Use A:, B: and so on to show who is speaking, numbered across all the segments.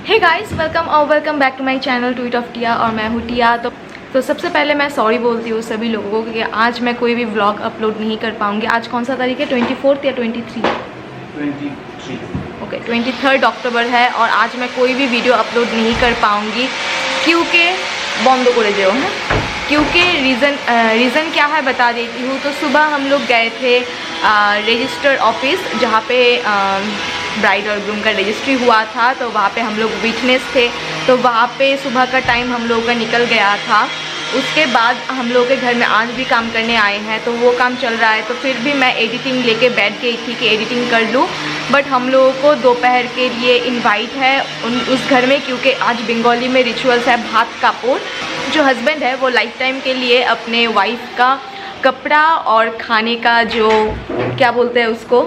A: Hey guys, welcome back to my channel tweet of Tia. और मैं हूँ टिया। तो सबसे पहले मैं सॉरी बोलती हूँ सभी लोगों को कि आज मैं कोई भी व्लॉग अपलोड नहीं कर पाऊँगी। आज कौन सा तारीख है? 24 या 23?
B: 23।
A: ओके, 23 अक्टूबर है और आज मैं कोई भी वीडियो अपलोड नहीं कर पाऊँगी क्योंकि बंद करे जो है। क्योंकि रीज़न क्या है बता देती हूँ। तो सुबह हम लोग गए थे रजिस्टर ऑफिस, जहाँ पे ब्राइड और ग्रूम का रजिस्ट्री हुआ था। तो वहाँ पे हम लोग विटनेस थे, तो वहाँ पे सुबह का टाइम हम लोगों का निकल गया था। उसके बाद हम लोग के घर में आज भी काम करने आए हैं, तो वो काम चल रहा है। तो फिर भी मैं एडिटिंग लेके बैठ गई थी कि एडिटिंग कर लूँ। बट हम लोगों को दोपहर के लिए इनवाइट है उस घर में, क्योंकि आज बंगाली में रिचुअल्स है भात कापोर। जो हस्बैंड है वो लाइफ टाइम के लिए अपने वाइफ का कपड़ा और खाने का जो क्या बोलते हैं उसको,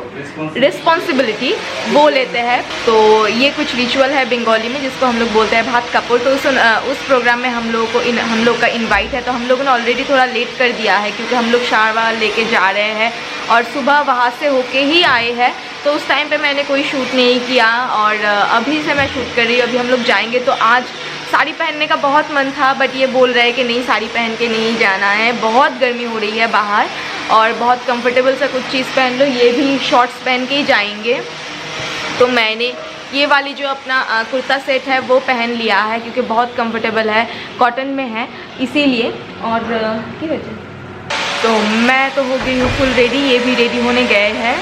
A: रिस्पॉन्सिबिलिटी वो लेते हैं। तो ये कुछ रिचुअल है बंगाली में जिसको हम लोग बोलते हैं भात कपूर। तो उस प्रोग्राम में हम लोग का इनवाइट है। तो हम लोगों ने ऑलरेडी थोड़ा लेट कर दिया है क्योंकि हम लोग शारवा लेके जा रहे हैं और सुबह वहाँ से होके ही आए हैं। तो उस टाइम पे मैंने कोई शूट नहीं किया और अभी से मैं शूट कर रही हूँ। अभी हम लोग जाएंगे। तो आज साड़ी पहनने का बहुत मन था, बट ये बोल रहे हैं कि नहीं, साड़ी पहन के नहीं जाना है, बहुत गर्मी हो रही है बाहर और बहुत कंफर्टेबल सा कुछ चीज़ पहन लो, ये भी शॉर्ट्स पहन के ही जाएंगे। तो मैंने ये वाली जो अपना कुर्ता सेट है वो पहन लिया है क्योंकि बहुत कंफर्टेबल है, कॉटन में है इसीलिए। और क्या वजह, तो मैं तो हो गई हूँ फुल रेडी, ये भी रेडी होने गए हैं।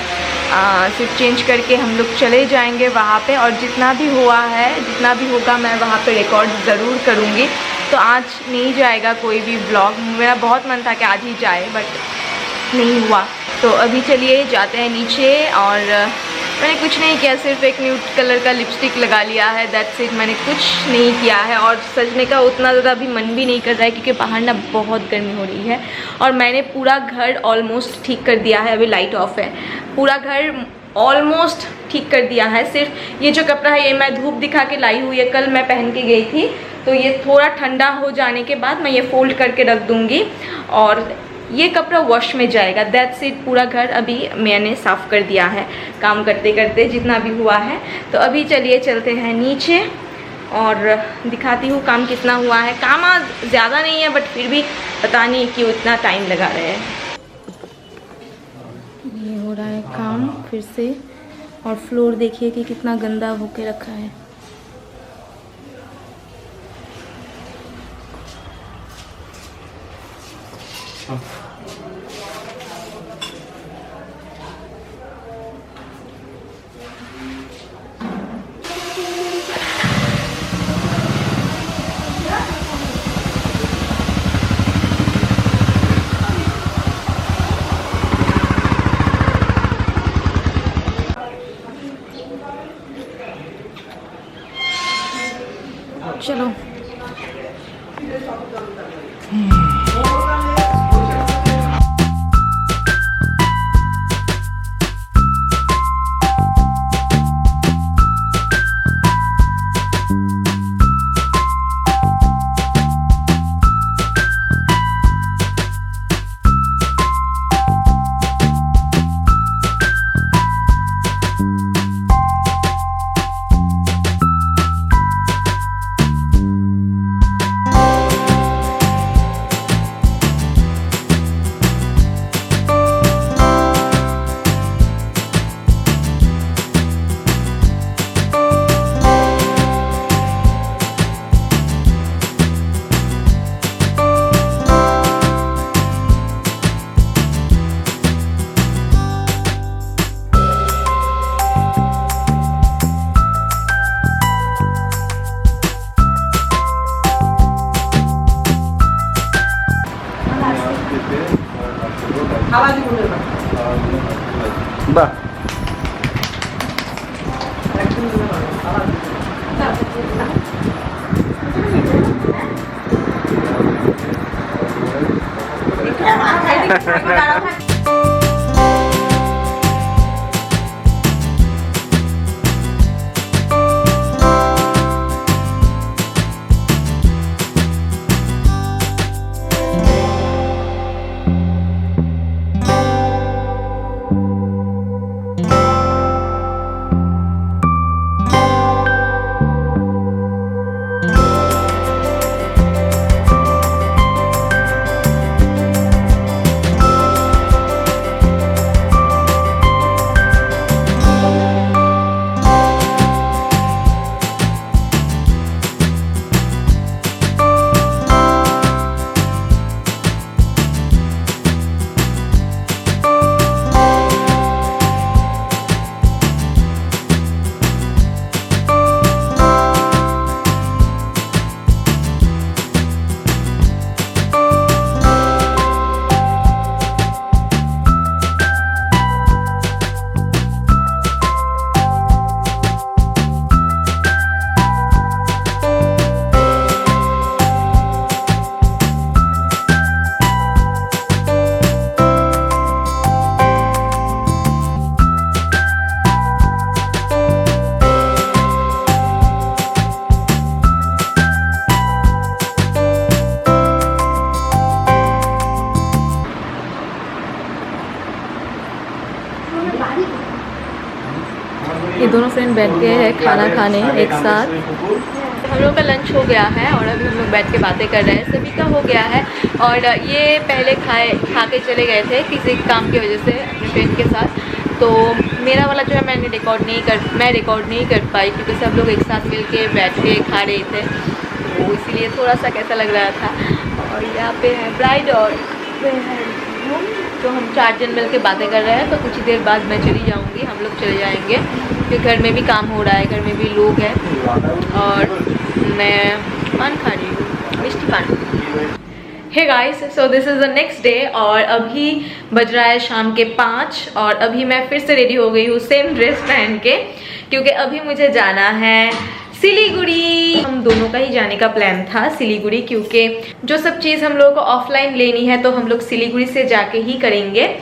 A: सिर्फ चेंज करके हम लोग चले जाएंगे वहाँ पे। और जितना भी जितना भी होगा मैं वहाँ पे रिकॉर्ड ज़रूर करूँगी। तो आज नहीं जाएगा कोई भी व्लॉग। मेरा बहुत मन था कि आज ही जाए बट नहीं हुआ। तो अभी चलिए जाते हैं नीचे। और मैंने कुछ नहीं किया, सिर्फ एक न्यूड कलर का लिपस्टिक लगा लिया है, दैट्स इट। मैंने कुछ नहीं किया है और सजने का उतना ज़्यादा अभी मन भी नहीं कर रहा है क्योंकि बाहर ना बहुत गर्मी हो रही है। और मैंने पूरा घर ऑलमोस्ट ठीक कर दिया है, अभी लाइट ऑफ है। पूरा घर ऑलमोस्ट ठीक कर दिया है। सिर्फ ये जो कपड़ा है ये मैं धूप दिखा के लाई हुई है, कल मैं पहन के गई थी। तो ये थोड़ा ठंडा हो जाने के बाद मैं ये फोल्ड करके रख दूँगी और ये कपड़ा वॉश में जाएगा, दैट्स इट। पूरा घर अभी मैंने साफ़ कर दिया है काम करते करते जितना भी हुआ है। तो अभी चलिए चलते हैं नीचे और दिखाती हूँ काम कितना हुआ है। काम आज ज़्यादा नहीं है बट फिर भी पता नहीं क्यों इतना टाइम लगा रहे हैं। ये हो रहा है काम फिर से। और फ्लोर देखिए कि कितना गंदा होके रखा है। चलो
B: বাহ,
A: फ्रेंड बैठ गए हैं खाना खाने एक साथ। हम लोग का लंच हो गया है और अभी हम लोग बैठ के बातें कर रहे हैं। सभी का हो गया है और ये पहले खा के चले गए थे किसी काम की वजह से अपने फ्रेंड के साथ। तो मेरा वाला जो है मैं रिकॉर्ड नहीं कर पाई क्योंकि सब लोग एक साथ मिल के बैठ के खा रहे थे, तो इसीलिए थोड़ा सा कैसा लग रहा था। और यहाँ पे है ब्राइड और तो हम 4 जन मिल के बातें कर रहे हैं। तो कुछ ही देर बाद मैं चली जाऊँगी, हम लोग चले जाएंगे क्योंकि घर में भी काम हो रहा है, घर में भी लोग हैं और मैं पान खा रही हूँ, मिष्टी पान। Hey guys, so this is the next day और अभी बज रहा है शाम के 5 और अभी मैं फिर से रेडी हो गई हूँ सेम ड्रेस पहन के, क्योंकि अभी मुझे जाना है सिलीगुड़ी। हम दोनों का ही जाने का प्लान था सिलीगुड़ी, क्योंकि जो सब चीज़ हम लोगों को ऑफलाइन लेनी है तो हम लोग सिलीगुड़ी से जाके ही करेंगे।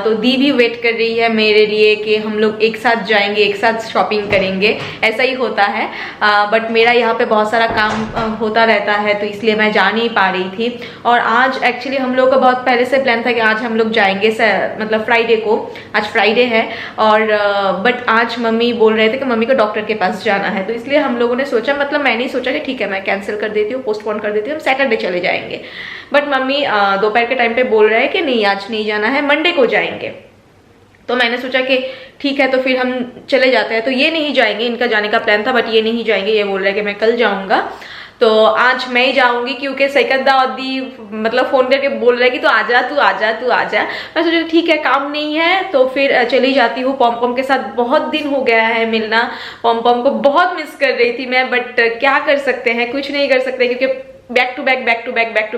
A: तो दी भी वेट कर रही है मेरे लिए कि हम लोग एक साथ जाएंगे, एक साथ शॉपिंग करेंगे, ऐसा ही होता है। बट मेरा यहाँ पे बहुत सारा काम होता रहता है तो इसलिए मैं जा नहीं पा रही थी। और आज एक्चुअली हम लोग का बहुत पहले से प्लान था कि आज हम लोग जाएंगे, मतलब फ्राइडे को, आज फ्राइडे है और बट आज मम्मी बोल रहे थे कि मम्मी को डॉक्टर के पास जाना है, तो इसलिए हम लोगों ने सोचा, मतलब मैंने सोचा कि ठीक है मैं कैंसिल कर देती हूँ, पोस्टपोन कर देती हूँ, हम सैटरडे चले जाएंगे। बट मम्मी दोपहर के टाइम पे बोल रहे हैं कि नहीं आज नहीं जाना है, मंडे को जाएंगे। तो मैंने सोचा कि ठीक है तो फिर हम चले जाते हैं। तो ये नहीं जाएंगे, इनका जाने का प्लान था बट ये नहीं जाएंगे, ये बोल रहे हैं कि मैं कल जाऊंगा। तो आज मैं ही जाऊंगी क्योंकि सैकदा दी मतलब फ़ोन करके बोल रहे हैं कि तू आजा तू आजा तू आजा। मैं सोचा ठीक है काम नहीं है तो फिर चली जाती हूँ। पॉम पॉम के साथ बहुत दिन हो गया है मिलना, पॉम पॉम को बहुत मिस कर रही थी मैं, बट क्या कर सकते हैं, कुछ नहीं कर सकते क्योंकि बैक टू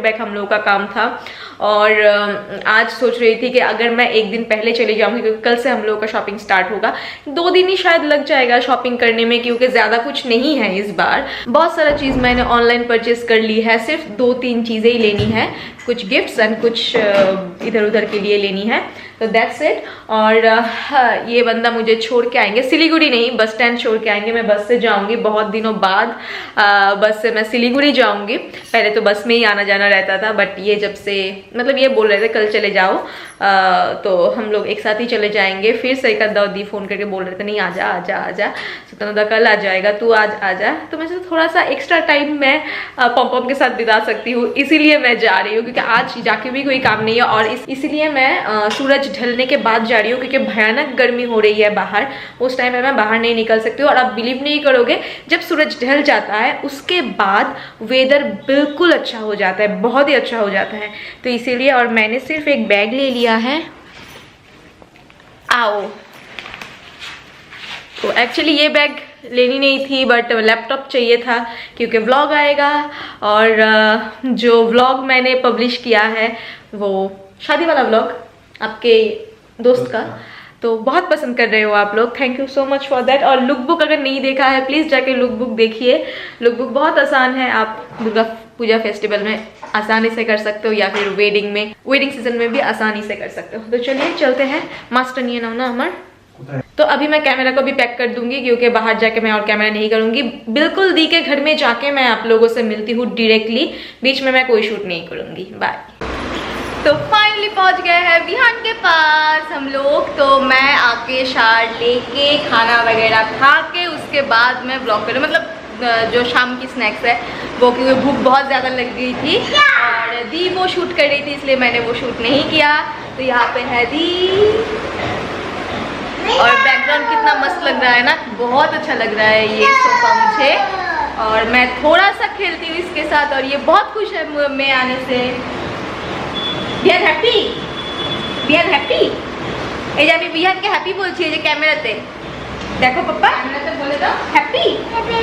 A: बैक हम लोगों का काम था। और आज सोच रही थी कि अगर मैं एक दिन पहले चली जाऊंगी क्योंकि कल से हम लोगों का शॉपिंग स्टार्ट होगा, 2 दिन ही शायद लग जाएगा शॉपिंग करने में क्योंकि ज़्यादा कुछ नहीं है इस बार। बहुत सारा चीज़ मैंने ऑनलाइन परचेज कर ली है, सिर्फ 2-3 चीज़ें ही लेनी है, कुछ गिफ्ट्स एंड कुछ इधर उधर के लिए लेनी है, तो दैट्स इट। और ये बंदा मुझे छोड़ के आएंगे, सिलीगुड़ी नहीं बस स्टैंड छोड़ के आएंगे। मैं बस से जाऊंगी, बहुत दिनों बाद बस से मैं सिलीगुड़ी जाऊंगी। पहले तो बस में ही आना जाना रहता था बट ये जब से मतलब ये बोल रहे थे कल चले जाओ, तो हम लोग एक साथ ही चले जाएंगे। फिर सैकदा दी फ़ोन करके बोल रहे थे नहीं आजा आजा आजा, सतनदा कल आ जाएगा, तू आज आजा। तो मैं थोड़ा सा एक्स्ट्रा टाइम मैं पॉम पॉम के साथ बिता सकती हूँ, इसीलिए मैं जा रही हूँ क्योंकि आज जाके भी कोई काम नहीं है। और इसीलिए मैं सूरज ढलने के बाद जा रही हूँ क्योंकि भयानक गर्मी हो रही है बाहर, उस टाइम में मैं बाहर नहीं निकल सकती हूँ। और आप बिलीव नहीं करोगे, जब सूरज ढल जाता है उसके बाद वेदर बिल्कुल अच्छा हो जाता है, बहुत ही अच्छा हो जाता है। तो इसीलिए, और मैंने सिर्फ एक बैग ले लिया है। आओ, तो एक्चुअली ये बैग लेनी नहीं थी बट लैपटॉप चाहिए था क्योंकि व्लॉग आएगा। और जो व्लॉग मैंने पब्लिश किया है वो शादी वाला व्लॉग आपके दोस्त का, तो बहुत पसंद कर रहे हो आप लोग, thank you so much for that. और लुक बुक अगर नहीं देखा है प्लीज़ जाके लुक बुक देखिए, लुक बुक बहुत आसान है, आप दुर्गा पूजा फेस्टिवल में आसानी से कर सकते हो या फिर वेडिंग सीजन में भी आसानी से कर सकते हो। तो चलिए चलते हैं, मास्टर नहीं है ना हमार। तो अभी मैं कैमरा को भी पैक कर दूंगी क्योंकि बाहर जाके मैं और कैमरा नहीं करूंगी, बिल्कुल दी के घर में जाके मैं आप लोगों से मिलती हूँ डायरेक्टली, बीच में मैं कोई शूट नहीं करूंगी। बाय। तो फाइनली पहुंच गए हैं विहान के पास हम लोग। तो मैं आके शार लेके खाना वगैरह खा के उसके बाद मैं ब्लॉग करूँ, मतलब जो शाम की स्नैक्स है वो, क्योंकि भूख बहुत ज़्यादा लग गई थी और दी वो शूट कर रही थी इसलिए मैंने वो शूट नहीं किया। तो यहाँ पे है दी और बैकग्राउंड कितना मस्त लग रहा है ना, बहुत अच्छा लग रहा है ये सोफा मुझे। और मैं थोड़ा सा खेलती हूँ इसके साथ और ये बहुत खुश है मैं आने से। बिहान हैप्पी, बिहान हैप्पी এই যে আমি বিহানকে হ্যাপি বলছি এই যে ক্যামেরাতে দেখো পাপা, ক্যামেরাতে বলে দাও হ্যাপি হ্যাপি।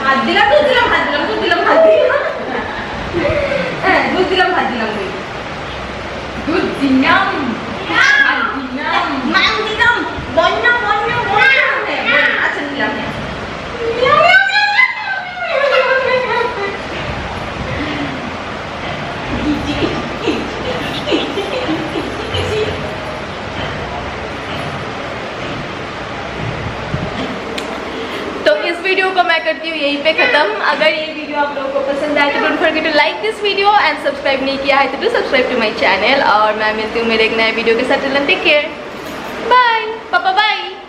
A: ভাত দিলাম দুধ দিলাম ভাত দিলাম দুধ দিলাম ভাত দিলাম হ্যাঁ দুধ দিলাম ভাত দিলাম দুধ দিলাম ভাত দিলাম মাং দিলাম বন্য বন্য বন্য আচ্ছা দিলাম तो इस वीडियो को मैं करती हूँ यहीं पे ख़त्म। अगर ये वीडियो आप लोगों को पसंद आए तो don't forget to like this video and subscribe नहीं किया है तो do subscribe to my channel. और मैं मिलती हूँ मेरे एक नए वीडियो के साथ। टेक केयर, बाय पापा, बाय।